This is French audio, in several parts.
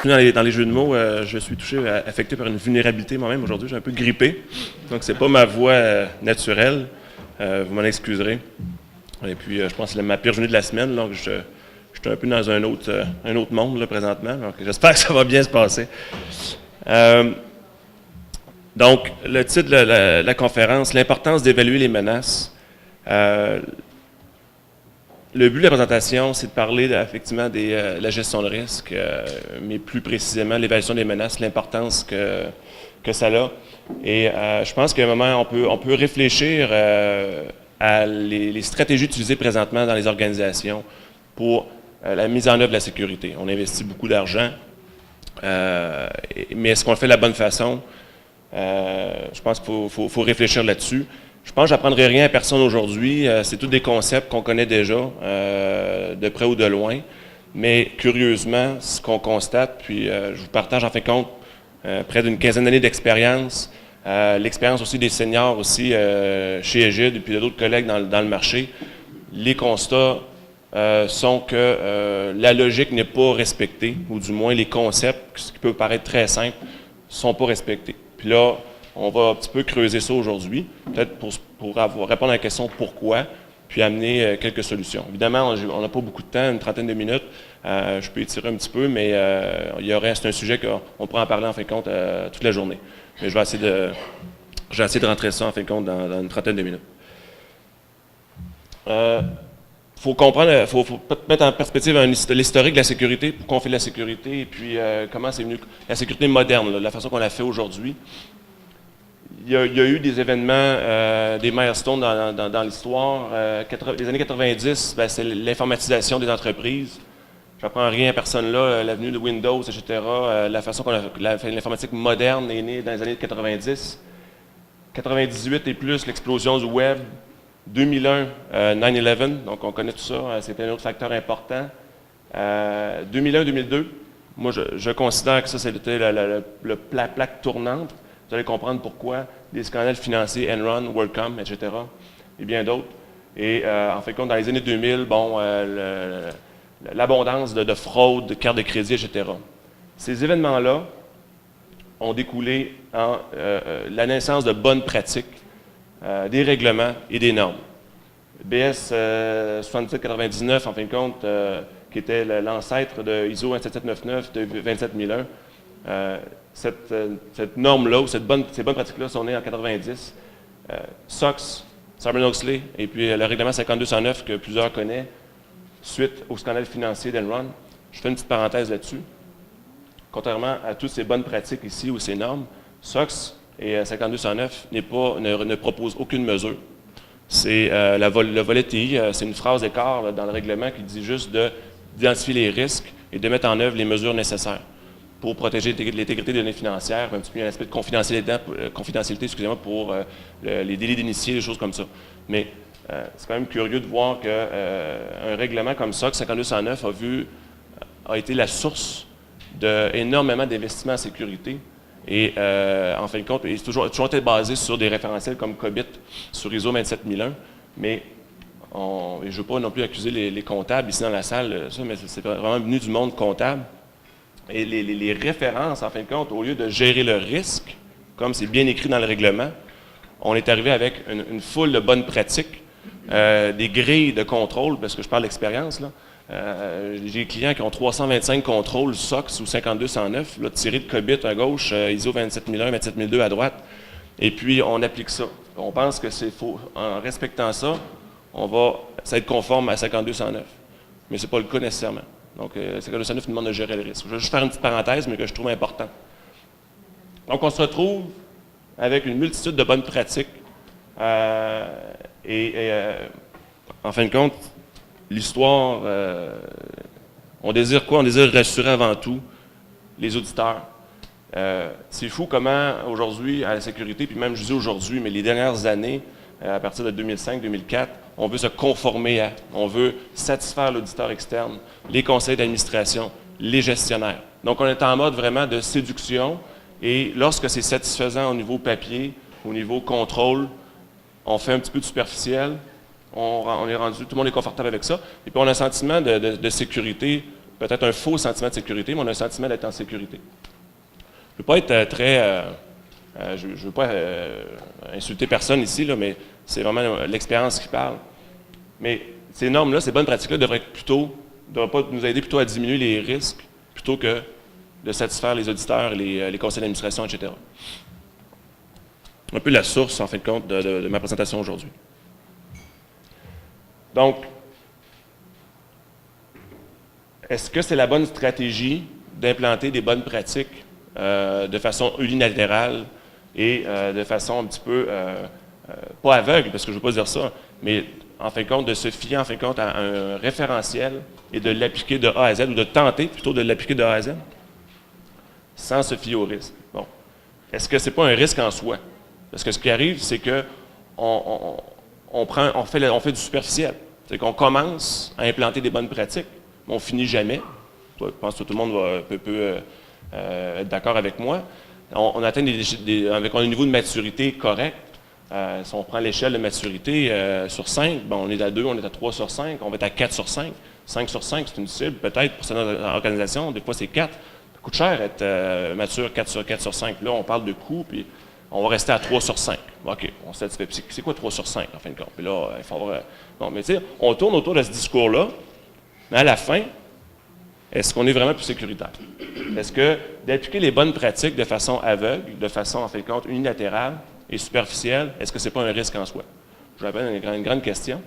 Dans les jeux de mots, je suis affecté par une vulnérabilité moi-même aujourd'hui. J'ai un peu grippé, donc c'est pas ma voix naturelle. Vous m'en excuserez. Et puis, je pense que c'est ma pire journée de la semaine, donc je suis un peu dans un autre monde là, présentement. Donc, j'espère que ça va bien se passer. Donc, le titre de la conférence, l'importance d'évaluer les menaces. Le but de la présentation, c'est de parler effectivement de la gestion de risque, mais plus précisément l'évaluation des menaces, l'importance que ça a. Et je pense qu'à un moment, on peut réfléchir à les stratégies utilisées présentement dans les organisations pour la mise en œuvre de la sécurité. On investit beaucoup d'argent, mais est-ce qu'on le fait de la bonne façon? Je pense qu'il faut réfléchir là-dessus. Je pense que j'apprendrai rien à personne aujourd'hui. C'est tous des concepts qu'on connaît déjà, de près ou de loin. Mais curieusement, ce qu'on constate, puis je vous partage en fin de compte près d'une quinzaine d'années d'expérience, l'expérience aussi des seniors aussi chez Égide et puis d'autres collègues dans le marché, les constats sont que la logique n'est pas respectée, ou du moins les concepts, ce qui peut paraître très simple, ne sont pas respectés. Puis là, on va un petit peu creuser ça aujourd'hui, peut-être pour répondre à la question pourquoi, puis amener quelques solutions. Évidemment, on n'a pas beaucoup de temps, une trentaine de minutes. Je peux étirer un petit peu, mais c'est un sujet qu'on pourra en parler en fin de compte toute la journée. Mais je vais essayer de rentrer ça en fin de compte dans une trentaine de minutes. Faut comprendre, faut mettre en perspective l'historique de la sécurité, pourquoi on fait de la sécurité, et puis comment c'est venu, la sécurité moderne, là, la façon qu'on la fait aujourd'hui. Il y a eu des événements, des milestones dans l'histoire. Les années 90, c'est l'informatisation des entreprises. Je n'apprends rien à personne là, l'avenue de Windows, etc. La façon qu'on l'informatique moderne est née dans les années 90. 98 et plus, l'explosion du web. 2001, 9/11, donc on connaît tout ça, c'était un autre facteur important. 2001-2002, moi je considère que ça c'était la plaque tournante. Vous allez comprendre pourquoi. Des scandales financiers, Enron, WorldCom, etc. et bien d'autres. Et en fin de compte, dans les années 2000, l'abondance de fraude, de cartes de crédit, etc. Ces événements-là ont découlé en la naissance de bonnes pratiques, des règlements et des normes. BS 7799, en fin de compte, qui était l'ancêtre de ISO 27799 de 27001, cette norme-là, ou ces bonnes pratiques-là sont nées en 90. SOX, Sarbanes-Oxley, et puis le règlement 5209 que plusieurs connaissent, suite au scandale financier d'Enron. Je fais une petite parenthèse là-dessus. Contrairement à toutes ces bonnes pratiques ici, ou ces normes, SOX et 5209 ne proposent aucune mesure. C'est le volet TI, c'est une phrase d'écart là, dans le règlement qui dit juste d'identifier les risques et de mettre en œuvre les mesures nécessaires pour protéger l'intégrité des données financières, un petit peu un aspect de confidentialité, excusez-moi, pour les délits d'initiés, des choses comme ça. Mais c'est quand même curieux de voir qu'un règlement comme ça, 5209, a été la source d'énormément d'investissements en sécurité. Et en fin de compte, il a toujours été basé sur des référentiels comme COBIT, sur ISO 27001, mais je ne veux pas non plus accuser les comptables ici dans la salle, mais c'est vraiment venu du monde comptable. Et les références, en fin de compte, au lieu de gérer le risque, comme c'est bien écrit dans le règlement, on est arrivé avec une foule de bonnes pratiques, des grilles de contrôle, parce que je parle d'expérience, là. J'ai des clients qui ont 325 contrôles SOX ou 5209, là, tirés de COBIT à gauche, ISO 27001, 27002 à droite, et puis on applique ça. On pense que c'est faux. En respectant ça, ça va être conforme à 5209. Mais ce n'est pas le cas nécessairement. Donc, 5209 nous demande de gérer le risque. Je vais juste faire une petite parenthèse, mais que je trouve important. Donc, on se retrouve avec une multitude de bonnes pratiques. En fin de compte, l'histoire, on désire quoi? On désire rassurer avant tout les auditeurs. C'est fou comment aujourd'hui, à la sécurité, puis même je dis aujourd'hui, mais les dernières années, à partir de 2005-2004, on veut se conformer on veut satisfaire l'auditeur externe, les conseils d'administration, les gestionnaires. Donc on est en mode vraiment de séduction et lorsque c'est satisfaisant au niveau papier, au niveau contrôle, on fait un petit peu de superficiel, on est rendu, tout le monde est confortable avec ça, et puis on a un sentiment de sécurité peut-être un faux sentiment de sécurité, mais on a un sentiment d'être en sécurité. Je ne veux pas être je ne veux pas insulter personne ici, là, mais c'est vraiment l'expérience qui parle. Mais ces normes-là, ces bonnes pratiques-là devraient pas nous aider plutôt à diminuer les risques plutôt que de satisfaire les auditeurs, les conseils d'administration, etc. Un peu la source, en fin de compte, de ma présentation aujourd'hui. Donc, est-ce que c'est la bonne stratégie d'implanter des bonnes pratiques de façon unilatérale et de façon un petit peu, pas aveugle, parce que je ne veux pas dire ça, mais en fin de compte, de se fier en fin de compte à un référentiel et de l'appliquer de A à Z, ou de tenter plutôt de l'appliquer de A à Z, sans se fier au risque. Bon. Est-ce que ce n'est pas un risque en soi? Parce que ce qui arrive, c'est que on fait du superficiel. C'est qu'on commence à implanter des bonnes pratiques, mais on ne finit jamais. Je pense que tout le monde peut être d'accord avec moi. On atteint avec un niveau de maturité correct. Si on prend l'échelle de maturité sur 5, bon, on est à 2, on est à 3 sur 5, on va être à 4 sur 5. 5 sur 5, c'est une cible, peut-être pour certaines organisations, des fois c'est 4. Ça coûte cher être mature 4 sur 5. Là, on parle de coûts, puis on va rester à 3 sur 5. OK, on se satisfait. C'est quoi 3 sur 5, en fin de compte? Puis là, il faut avoir... Bon, mais tu sais, on tourne autour de ce discours-là, mais à la fin, est-ce qu'on est vraiment plus sécuritaire? Est-ce que d'appliquer les bonnes pratiques de façon aveugle, de façon, en fin de compte, unilatérale et superficielle, est-ce que ce n'est pas un risque en soi? Je rappelle une grande question,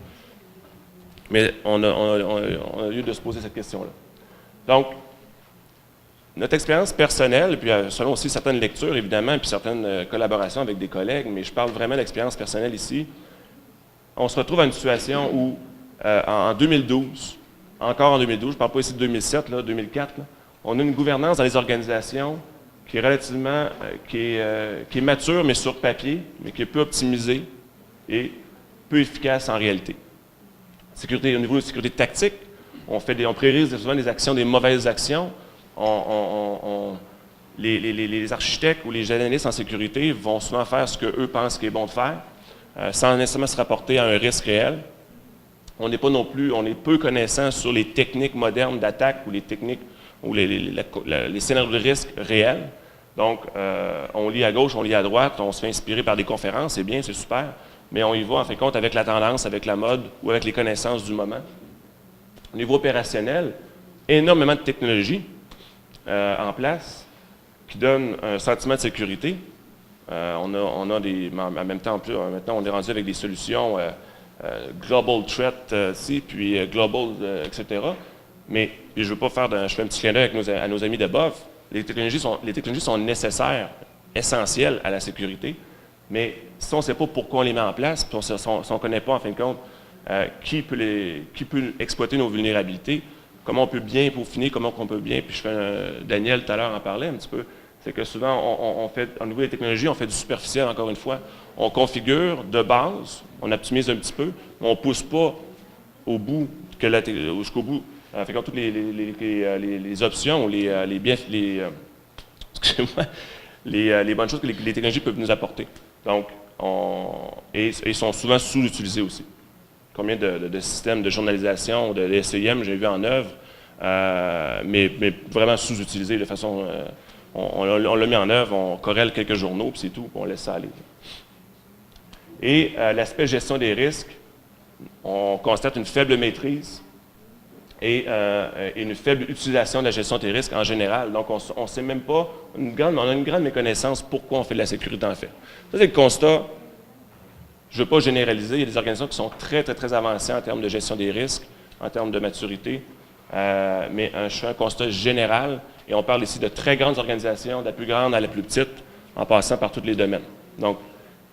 mais on a lieu de se poser cette question-là. Donc, notre expérience personnelle, puis selon aussi certaines lectures, évidemment, puis certaines collaborations avec des collègues, mais je parle vraiment d'expérience personnelle ici, on se retrouve à une situation où, en 2012, encore en 2012, je ne parle pas ici de 2007, là, 2004, là, on a une gouvernance dans les organisations qui est relativement, qui est mature, mais sur papier, mais qui est peu optimisée et peu efficace en réalité. Sécurité, au niveau de la sécurité tactique, on priorise souvent des actions, des mauvaises actions. Les architectes ou les analystes en sécurité vont souvent faire ce qu'eux pensent qu'il est bon de faire, sans nécessairement se rapporter à un risque réel. On n'est pas non plus, on est peu connaissant sur les techniques modernes d'attaque ou les techniques ou les scénarios de risque réels. Donc, on lit à gauche, on lit à droite, on se fait inspirer par des conférences, c'est bien, c'est super, mais on y va en fin de compte avec la tendance, avec la mode ou avec les connaissances du moment. Au niveau opérationnel, énormément de technologies en place qui donnent un sentiment de sécurité. On a des, en même temps, maintenant, on est rendu avec des solutions Global Threat, puis Global, etc. Mais je ne veux pas je fais un petit clin d'œil à nos amis de BOF. Les technologies sont nécessaires, essentielles à la sécurité, mais si on ne sait pas pourquoi on les met en place, puis si on ne connaît pas, en fin de compte, qui peut exploiter nos vulnérabilités, comment on peut bien peaufiner, comment on peut bien, puis Daniel tout à l'heure en parlait un petit peu, c'est que souvent, on fait, au niveau des technologies, on fait du superficiel, encore une fois. On configure de base, on optimise un petit peu, mais on ne pousse pas au bout, jusqu'au bout, fait toutes les options ou excusez-moi, les bonnes choses que les technologies peuvent nous apporter. Donc, ils sont souvent sous-utilisés aussi. Combien de systèmes de journalisation, de SCIM j'ai vu en œuvre, mais vraiment sous-utilisés de façon... on l'a mis en œuvre, on corrèle quelques journaux, puis c'est tout, puis on laisse ça aller. Et l'aspect gestion des risques, on constate une faible maîtrise et une faible utilisation de la gestion des risques en général. Donc, on ne sait même pas, on a une grande méconnaissance pourquoi on fait de la sécurité en fait. Ça, c'est le constat. Je ne veux pas généraliser, il y a des organisations qui sont très, très, très avancées en termes de gestion des risques, en termes de maturité, mais je fais un constat général, et on parle ici de très grandes organisations, de la plus grande à la plus petite, en passant par tous les domaines. Donc,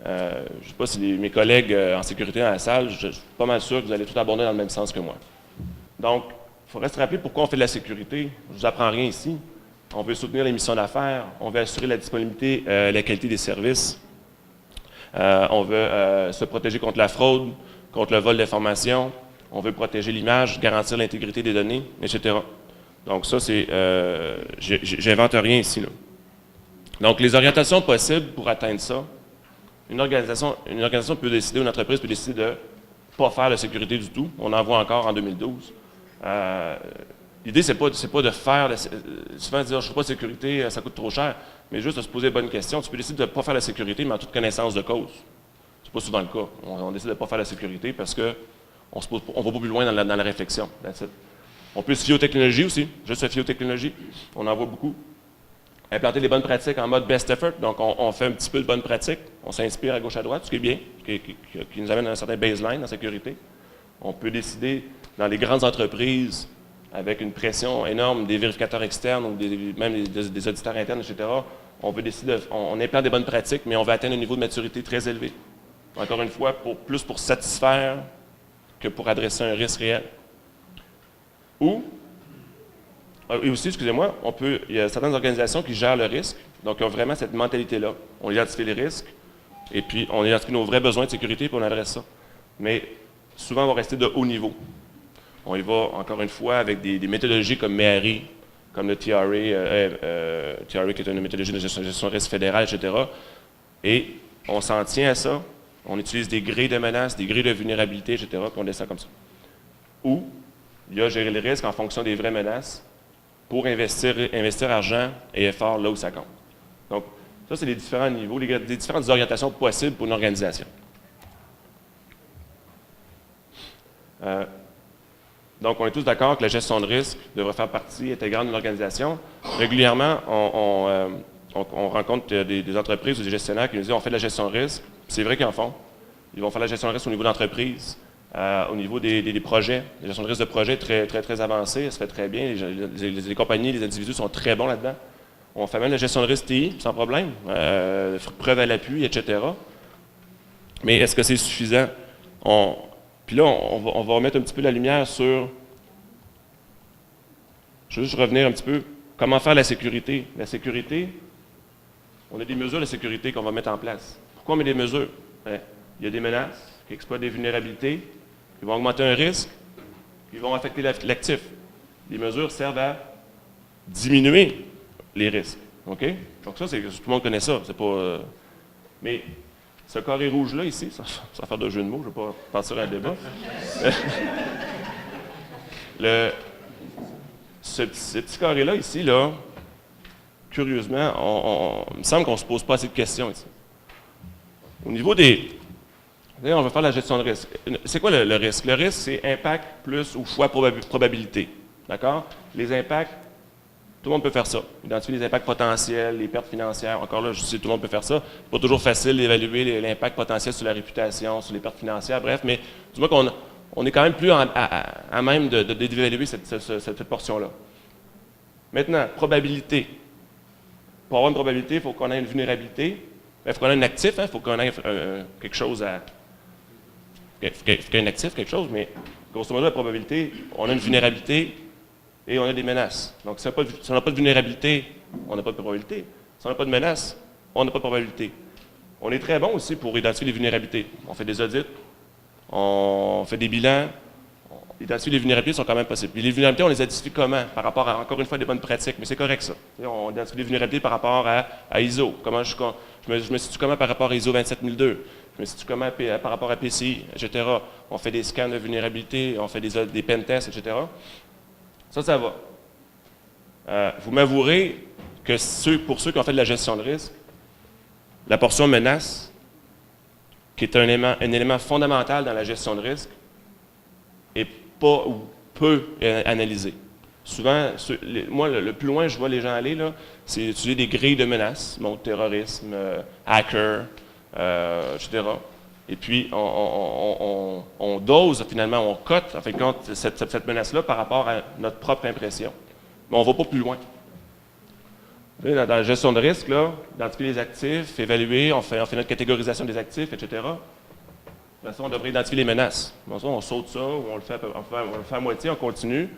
je ne sais pas si mes collègues en sécurité dans la salle, je suis pas mal sûr que vous allez tout aborder dans le même sens que moi. Donc, il faudrait se rappeler pourquoi on fait de la sécurité. Je ne vous apprends rien ici. On veut soutenir les missions d'affaires, on veut assurer la disponibilité et la qualité des services. On veut se protéger contre la fraude, contre le vol d'informations. On veut protéger l'image, garantir l'intégrité des données, etc. Donc ça, c'est... j'invente rien ici, là. Donc, les orientations possibles pour atteindre ça, une organisation peut décider, une entreprise peut décider de ne pas faire de sécurité du tout. On en voit encore en 2012. l'idée, c'est pas de faire, souvent dire, je ne fais pas de sécurité, ça coûte trop cher, mais juste de se poser les bonnes questions. Tu peux décider de ne pas faire la sécurité, mais en toute connaissance de cause. C'est pas souvent le cas. On décide de ne pas faire la sécurité parce qu'on ne va pas plus loin dans la réflexion. On peut se fier aux technologies aussi, juste se fier aux technologies. On en voit beaucoup. Implanter les bonnes pratiques en mode best effort. Donc, on fait un petit peu de bonnes pratiques. On s'inspire à gauche à droite, ce qui est bien, qui nous amène à un certain baseline en sécurité. On peut décider, dans les grandes entreprises, avec une pression énorme des vérificateurs externes ou même des auditeurs internes, etc., on peut décider, on implante des bonnes pratiques, mais on va atteindre un niveau de maturité très élevé. Encore une fois, plus pour satisfaire que pour adresser un risque réel. Et aussi, excusez-moi, il y a certaines organisations qui gèrent le risque, donc ils ont vraiment cette mentalité-là. On identifie les risques, et puis on identifie nos vrais besoins de sécurité, puis on adresse ça. Mais souvent, on va rester de haut niveau. On y va, encore une fois, avec des méthodologies comme MEARI, comme le TRA, TRA qui est une méthodologie de gestion de risque fédérale, etc. Et on s'en tient à ça. On utilise des grilles de menaces, des grilles de vulnérabilité, etc., puis on descend comme ça. Ou, il y a gérer le risque en fonction des vraies menaces pour investir argent et effort là où ça compte. Donc, ça, c'est les différents niveaux, les différentes orientations possibles pour une organisation. Donc, on est tous d'accord que la gestion de risque devrait faire partie intégrante d'une organisation. Régulièrement, on rencontre des entreprises ou des gestionnaires qui nous disent on fait de la gestion de risque. C'est vrai qu'ils en font. Ils vont faire de la gestion de risque au niveau de l'entreprise, au niveau des projets. La gestion de risque de projet très, très, très avancée, ça se fait très bien. Les compagnies, les individus sont très bons là-dedans. On fait même de la gestion de risque TI, sans problème, preuve à l'appui, etc. Mais est-ce que c'est suffisant? Puis là, on va remettre un petit peu la lumière sur... Je vais juste revenir un petit peu. Comment faire la sécurité? La sécurité, on a des mesures de sécurité qu'on va mettre en place. Pourquoi on met des mesures? Il y a des menaces qui exploitent des vulnérabilités, qui vont augmenter un risque, qui vont affecter l'actif. Les mesures servent à diminuer les risques. OK? Donc ça, tout le monde connaît ça. C'est pas... Mais ce carré rouge-là, ici, sans faire de jeu de mots, je ne vais pas partir à un débat. Ce petit carré-là, ici, là, curieusement, il me semble qu'on ne se pose pas assez de questions ici. Au niveau on va faire la gestion de risque. C'est quoi le risque? Le risque, c'est impact plus ou fois probabilité. D'accord? Les impacts, tout le monde peut faire ça. Identifier les impacts potentiels, les pertes financières. Encore là, je sais, tout le monde peut faire ça. C'est pas toujours facile d'évaluer l'impact potentiel sur la réputation, sur les pertes financières, bref, mais du moins qu'on est quand même plus à même d'évaluer cette portion-là. Maintenant, probabilité. Pour avoir une probabilité, il faut qu'on ait une vulnérabilité. Il faut qu'on ait un actif, il faut qu'on ait quelque chose à... Il faut qu'il y ait un actif, quelque chose, mais grosso modo, la probabilité, on a une vulnérabilité et on a des menaces. Donc, si on n'a pas de vulnérabilité, on n'a pas de probabilité. Si on n'a pas de menace, on n'a pas de probabilité. On est très bon aussi pour identifier les vulnérabilités. On fait des audits, on fait des bilans. Identifier les vulnérabilités sont quand même possibles. Et les vulnérabilités, on les identifie comment? Par rapport à, encore une fois, des bonnes pratiques. Mais c'est correct, ça. On identifie les vulnérabilités par rapport à ISO. Comment je me situe comment par rapport à ISO 27002? Je me situe comment par rapport à PCI, etc. On fait des scans de vulnérabilité, on fait des pen tests, etc. Ça va. Vous m'avouerez que pour ceux qui ont fait de la gestion de risque, la portion menace, qui est un élément fondamental dans la gestion de risque, est pas ou peu analysé. Souvent, moi, le plus loin je vois les gens aller, c'est utiliser des grilles de menaces, terrorisme, hacker, etc. Et puis, on dose, finalement, on cote, en fin de compte, cette menace-là par rapport à notre propre impression. Mais on ne va pas plus loin. Dans la gestion de risque, identifier les actifs, évaluer, on fait notre catégorisation des actifs, etc. De toute façon, on devrait identifier les menaces. Bon, ça, on saute ça, ou on le fait à moitié, on continue,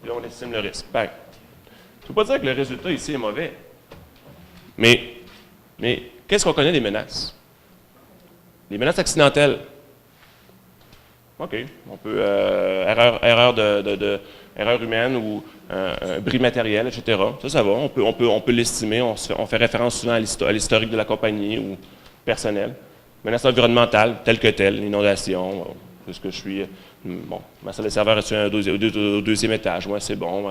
et là, on estime le risque. Bang. Je ne veux pas dire que le résultat ici est mauvais. Mais qu'est-ce qu'on connaît des menaces? Les menaces accidentelles. OK. On peut erreur humaine ou bris matériel, etc. Ça va. On peut l'estimer. On fait référence souvent à l'historique de la compagnie ou personnel. Menaces environnementales, telles que telles, inondations, puisque je suis, bon, ma salle de serveur est au deuxième étage, moi c'est bon,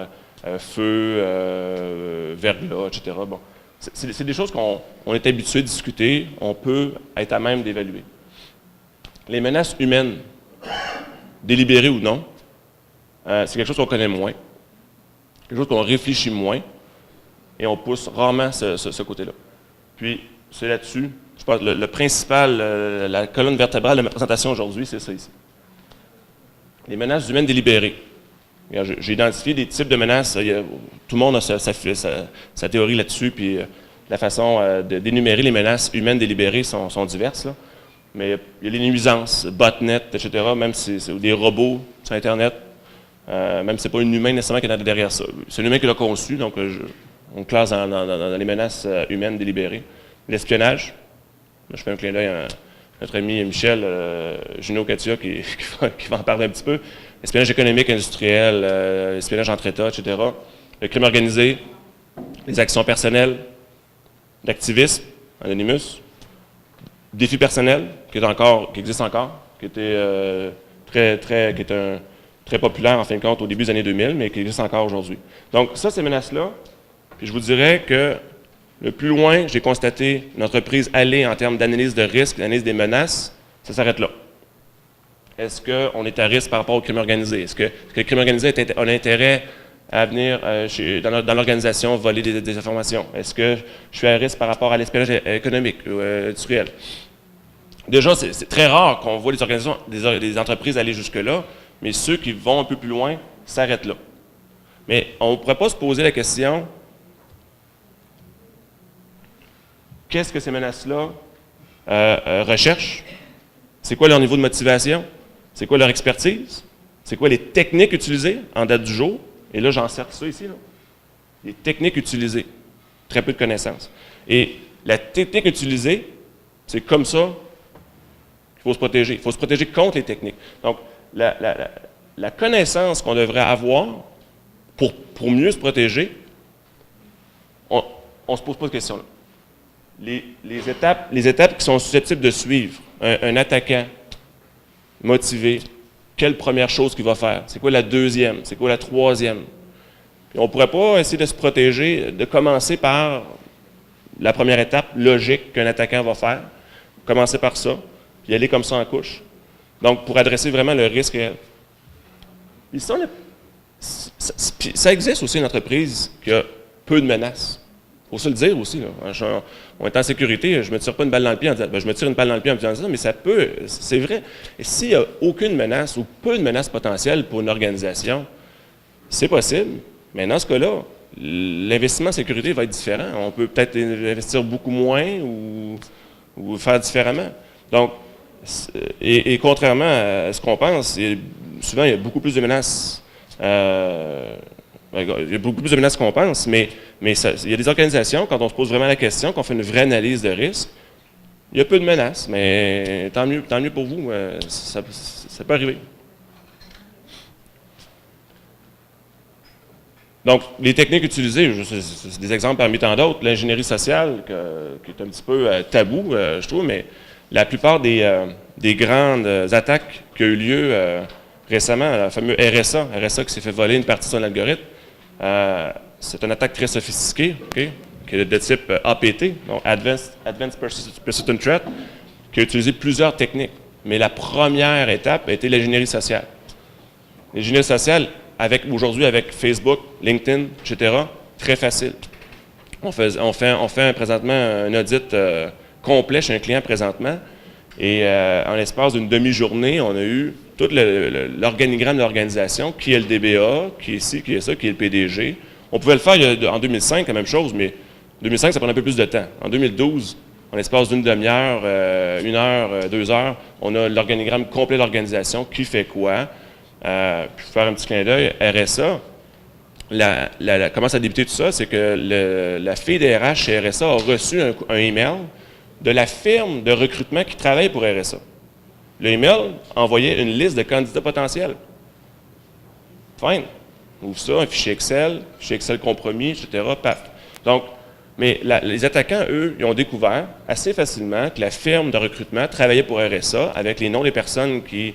feu, verglas, etc. Bon, c'est des choses qu'on est habitué de discuter, on peut être à même d'évaluer. Les menaces humaines, délibérées ou non, c'est quelque chose qu'on connaît moins, quelque chose qu'on réfléchit moins, et on pousse rarement ce côté-là. Puis, c'est là-dessus, je pense, le principal, la colonne vertébrale de ma présentation aujourd'hui, c'est ça ici. Les menaces humaines délibérées. J'ai identifié des types de menaces, tout le monde a sa théorie là-dessus, puis la façon d'énumérer les menaces humaines délibérées sont diverses, là. Mais il y a les nuisances, botnet, etc., même si c'est des robots sur Internet, même si ce n'est pas un humain nécessairement qui est derrière ça. C'est un humain qui l'a conçu, donc on classe dans les menaces humaines délibérées. L'espionnage, je fais un clin d'œil à notre ami Michel Junot-Katia qui va en parler un petit peu. L'espionnage économique, industriel, l'espionnage entre États, etc. Le crime organisé, les actions personnelles, l'activisme, Anonymous, défi personnel, qui existe encore, qui était très populaire en fin de compte au début des années 2000, mais qui existe encore aujourd'hui. Donc ça, ces menaces-là, puis je vous dirais que le plus loin, j'ai constaté une entreprise aller en termes d'analyse de risque, d'analyse des menaces, ça s'arrête là. Est-ce qu'on est à risque par rapport au crime organisé? Est-ce que le crime organisé a un intérêt à venir dans l'organisation voler des informations? Est-ce que je suis à risque par rapport à l'espionnage économique ou industriel? Déjà, c'est très rare qu'on voit les organisations, des entreprises aller jusque-là, mais ceux qui vont un peu plus loin s'arrêtent là. Mais on ne pourrait pas se poser la question, qu'est-ce que ces menaces-là recherchent? C'est quoi leur niveau de motivation? C'est quoi leur expertise? C'est quoi les techniques utilisées en date du jour? Et là, j'encercle ça ici, là. Les techniques utilisées. Très peu de connaissances. Et la technique utilisée, c'est comme ça qu'il faut se protéger. Il faut se protéger contre les techniques. Donc, la connaissance qu'on devrait avoir pour mieux se protéger, on ne se pose pas de questions là. Les étapes qui sont susceptibles de suivre un attaquant motivé, quelle première chose qu'il va faire? C'est quoi la deuxième? C'est quoi la troisième? Puis on ne pourrait pas essayer de se protéger, de commencer par la première étape logique qu'un attaquant va faire, commencer par ça, puis aller comme ça en couche. Donc, pour adresser vraiment le risque réel. Et ça existe aussi une entreprise qui a peu de menaces. Il faut se le dire aussi. Là. On est en sécurité, je ne me tire pas une balle dans le pied en disant, je me tire une balle dans le pied en disant ça, mais ça peut, c'est vrai. Et s'il n'y a aucune menace ou peu de menaces potentielles pour une organisation, c'est possible, mais dans ce cas-là, l'investissement en sécurité va être différent. On peut peut-être investir beaucoup moins ou faire différemment. Donc, et contrairement à ce qu'on pense, souvent il y a beaucoup plus de menaces. Il y a beaucoup plus de menaces qu'on pense, mais il y a des organisations, quand on se pose vraiment la question, qu'on fait une vraie analyse de risque, il y a peu de menaces, mais tant mieux pour vous, ça peut arriver. Donc, les techniques utilisées, c'est des exemples parmi tant d'autres. L'ingénierie sociale, qui est un petit peu tabou, je trouve, mais la plupart des grandes attaques qui ont eu lieu récemment, le fameux RSA qui s'est fait voler une partie de son algorithme, c'est une attaque très sophistiquée, okay, qui est de type APT, donc Advanced Persistent Threat, qui a utilisé plusieurs techniques. Mais la première étape a été l'ingénierie sociale. L'ingénierie sociale, aujourd'hui avec Facebook, LinkedIn, etc., très facile. On fait présentement un audit complet chez un client présentement, et en l'espace d'une demi-journée, on a eu tout l'organigramme de l'organisation, qui est le DBA, qui est ci, qui est ça, qui est le PDG. On pouvait le faire en 2005, la même chose, mais en 2005, ça prenait un peu plus de temps. En 2012, en l'espace d'une demi-heure, 1 heure, 2 heures, on a l'organigramme complet de l'organisation, qui fait quoi. Puis faire un petit clin d'œil, RSA, comment ça a débuté tout ça, c'est que la fille des RH chez RSA a reçu un email de la firme de recrutement qui travaille pour RSA. Le email envoyait une liste de candidats potentiels. Fine. Ouvre ça, un fichier Excel compromis, etc. Paf. Donc, mais les attaquants, eux, ils ont découvert assez facilement que la firme de recrutement travaillait pour RSA avec les noms des personnes qui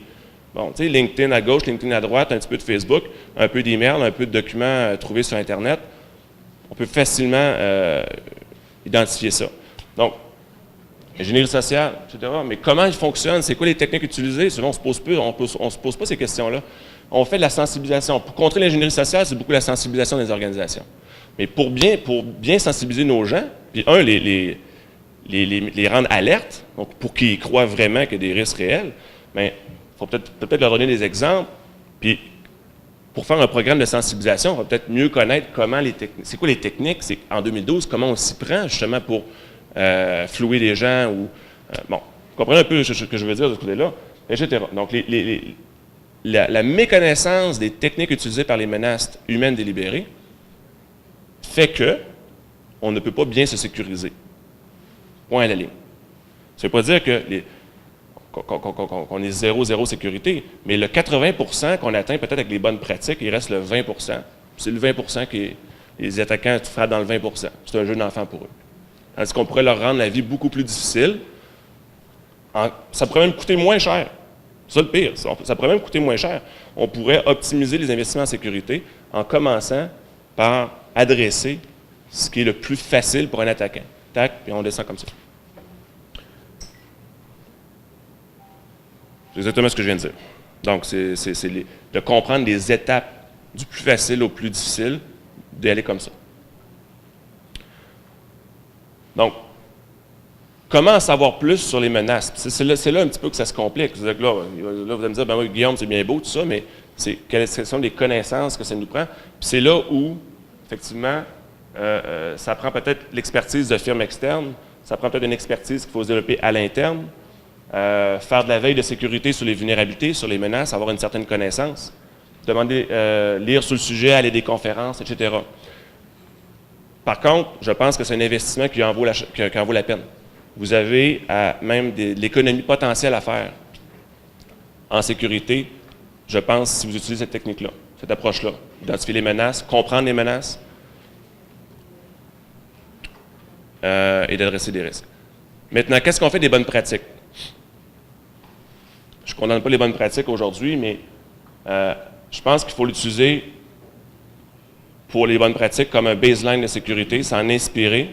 Bon, tu sais, LinkedIn à gauche, LinkedIn à droite, un petit peu de Facebook, un peu d'email, un peu de documents trouvés sur Internet. On peut facilement identifier ça. Donc, ingénierie sociale, etc. Mais comment il fonctionne? C'est quoi les techniques utilisées? Souvent, on ne se pose pas ces questions-là. On fait de la sensibilisation. Pour contrer l'ingénierie sociale, c'est beaucoup la sensibilisation des organisations. Mais pour bien sensibiliser nos gens, puis les rendre alertes, donc pour qu'ils croient vraiment qu'il y a des risques réels, bien, il faut peut-être leur donner des exemples, puis pour faire un programme de sensibilisation, on va peut-être mieux connaître comment c'est quoi les techniques, c'est en 2012, comment on s'y prend justement pour flouer les gens ou bon, vous comprenez un peu ce que je veux dire de ce côté-là, etc. Donc la méconnaissance des techniques utilisées par les menaces humaines délibérées fait que on ne peut pas bien se sécuriser. Point à la ligne. Ça ne veut pas dire qu'on est zéro sécurité, mais le 80% qu'on atteint peut-être avec les bonnes pratiques, il reste le 20%. C'est le 20% qui les attaquants frappent dans le 20%. C'est un jeu d'enfant pour eux. Tandis qu'on pourrait leur rendre la vie beaucoup plus difficile. Ça pourrait même coûter moins cher. C'est ça le pire. Ça pourrait même coûter moins cher. On pourrait optimiser les investissements en sécurité en commençant par adresser ce qui est le plus facile pour un attaquant. Tac, puis on descend comme ça. C'est exactement ce que je viens de dire. Donc, c'est de comprendre les étapes du plus facile au plus difficile, d'aller comme ça. Donc, comment en savoir plus sur les menaces? C'est là un petit peu que ça se complique. Là, vous allez me dire, ben oui, Guillaume, c'est bien beau, tout ça, mais quelles sont les connaissances que ça nous prend? Puis c'est là où, effectivement, ça prend peut-être l'expertise de firmes externes, ça prend peut-être une expertise qu'il faut se développer à l'interne, faire de la veille de sécurité sur les vulnérabilités, sur les menaces, avoir une certaine connaissance, lire sur le sujet, aller à des conférences, etc. Par contre, je pense que c'est un investissement qui en vaut la peine. Vous avez même de l'économie potentielle à faire en sécurité, je pense, si vous utilisez cette technique-là, cette approche-là. Identifier les menaces, comprendre les menaces et d'adresser des risques. Maintenant, qu'est-ce qu'on fait des bonnes pratiques? Je ne condamne pas les bonnes pratiques aujourd'hui, mais je pense qu'il faut l'utiliser pour les bonnes pratiques comme un baseline de sécurité, s'en inspirer.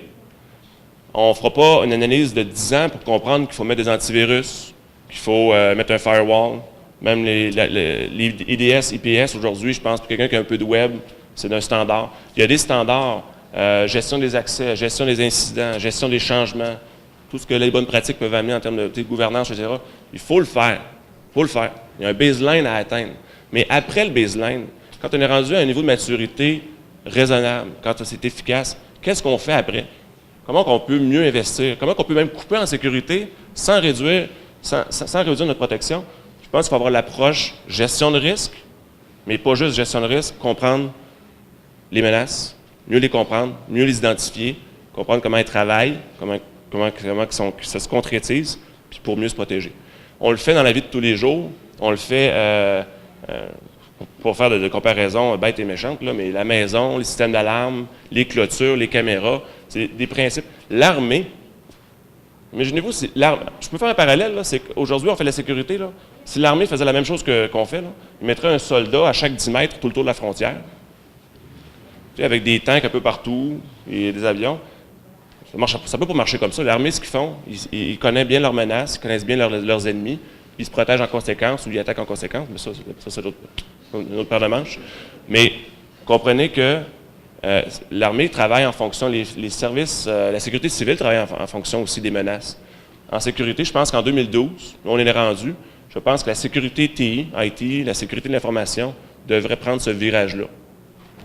On ne fera pas une analyse de 10 ans pour comprendre qu'il faut mettre des antivirus, qu'il faut mettre un firewall. Même les IDS, IPS aujourd'hui, je pense, pour quelqu'un qui a un peu de web, c'est d'un standard. Il y a des standards, gestion des accès, gestion des incidents, gestion des changements, tout ce que les bonnes pratiques peuvent amener en termes de gouvernance, etc. Il faut le faire. Il faut le faire. Il y a un baseline à atteindre. Mais après le baseline, quand on est rendu à un niveau de maturité raisonnable, quand c'est efficace, qu'est-ce qu'on fait après? Comment on peut mieux investir? Comment on peut même couper en sécurité sans réduire notre protection? Je pense qu'il faut avoir l'approche gestion de risque, mais pas juste gestion de risque, comprendre les menaces, mieux les comprendre, mieux les identifier, comprendre comment elles travaillent, comment ça se concrétise, puis pour mieux se protéger. On le fait dans la vie de tous les jours, on le fait pour faire de comparaisons bêtes et méchantes, là, mais la maison, les systèmes d'alarme, les clôtures, les caméras, c'est des principes. L'armée, imaginez-vous, je peux faire un parallèle, c'est qu'aujourd'hui, on fait la sécurité. Là. Si l'armée faisait la même chose qu'on fait, là, il mettrait un soldat à chaque 10 mètres tout le tour de la frontière, avec des tanks un peu partout et des avions. Ça ne peut pas marcher comme ça. L'armée, ce qu'ils font, ils connaissent bien leurs menaces, ils connaissent bien leurs ennemis, ils se protègent en conséquence ou ils attaquent en conséquence, mais ça c'est une autre paire de manches. Mais comprenez que l'armée travaille en fonction, les services, la sécurité civile travaille en fonction aussi des menaces. En sécurité, je pense qu'en 2012, on est rendu, je pense que la sécurité TI, IT, la sécurité de l'information, devrait prendre ce virage-là.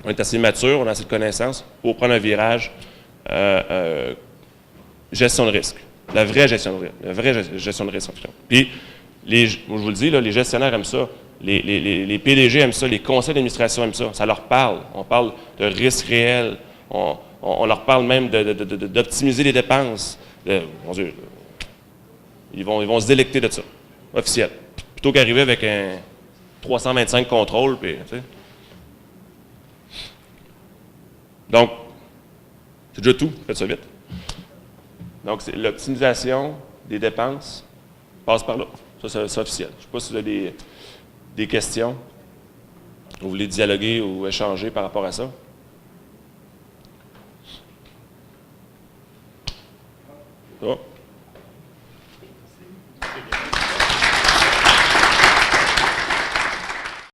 On est assez mature, on a assez de connaissances pour prendre un virage gestion de risque. La vraie gestion de risque, en tout cas. Puis, je vous le dis, là, les gestionnaires aiment ça. Les PDG aiment ça, les conseils d'administration aiment ça. Ça leur parle. On parle de risques réels. On leur parle même d'optimiser les dépenses. Mon Dieu, ils vont se délecter de ça, officiel. Plutôt qu'arriver avec un 325 contrôles, puis, tu sais. Donc, c'est déjà tout. Faites ça vite. Donc, l'optimisation des dépenses passe par là. Ça, c'est officiel. Je ne sais pas si vous avez des questions. Vous voulez dialoguer ou échanger par rapport à ça? Oh.